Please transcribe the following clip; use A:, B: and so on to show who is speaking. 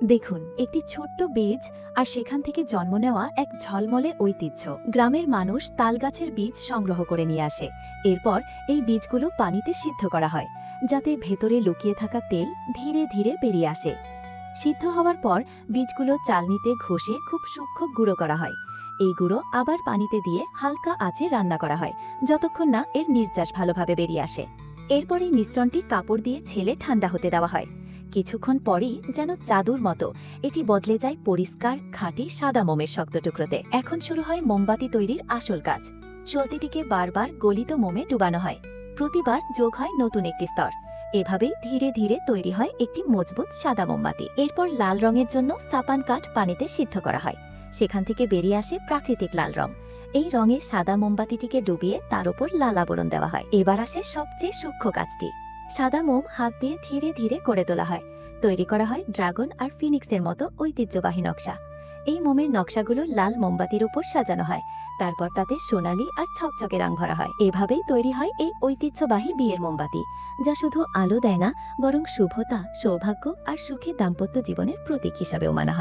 A: দেখুন, একটি ছোট্ট বীজ আর সেখান থেকে জন্ম নেওয়া এক ঝলমলে ঐতিহ্য। গ্রামের মানুষ তালগাছের বীজ সংগ্রহ করে নিয়ে আসে। এরপর এই বীজগুলো পানিতে সিদ্ধ করা হয়, যাতে ভেতরে লুকিয়ে থাকা তেল ধীরে ধীরে বেরিয়ে আসে। সিদ্ধ হওয়ার পর বীজগুলো চালনিতে ঘষে খুব সূক্ষ্ম গুঁড়ো করা হয়। এই গুঁড়ো আবার পানিতে দিয়ে হালকা আঁচে রান্না করা হয়, যতক্ষণ না এর নির্যাস ভালোভাবে বেরিয়ে আসে। এরপর এই মিশ্রণটি কাপড় দিয়ে ছেলে ঠান্ডা হতে দেওয়া হয়। কিছুক্ষণ পরই যেন জাদুর মতো এটি বদলে যায় পরিষ্কার খাঁটি সাদা মোমের শক্ত টুকরোতে। এখন শুরু হয় মোমবাতি তৈরির আসল কাজ। সলতিটিকে বারবার গলিত মোমে ডুবানো হয়। প্রতিবার যোগ হয় নতুন একটি স্তর। এভাবেই ধীরে ধীরে তৈরি হয় একটি মজবুত সাদা মোমবাতি। এরপর লাল রঙের জন্য সাপান কাঠ পানিতে সিদ্ধ করা হয়। সেখান থেকে বেরিয়ে আসে প্রাকৃতিক লাল রং। এই রঙে সাদা মোমবাতিটিকে ডুবিয়ে তার উপর লাল আবরণ দেওয়া হয়। এবার আসে সবচেয়ে সূক্ষ্ম কাজটি। সাদা মোম হাত দিয়ে ধীরে ধীরে করে তোলা হয়। তৈরি করা হয় ড্রাগন আর ফিনিক্সের মতো ঐতিহ্যবাহী নকশা। এই মোমের নকশাগুলো লাল মোমবাতির উপর সাজানো হয়। তারপর তাতে সোনালি আর ছকছকে রং ভরা হয়। এভাবেই তৈরি হয় এই ঐতিহ্যবাহী বিয়ের মোমবাতি, যা শুধু আলো দেয় না, বরং শুভতা, সৌভাগ্য আর সুখী দাম্পত্য জীবনের প্রতীক হিসাবেও মানা হয়।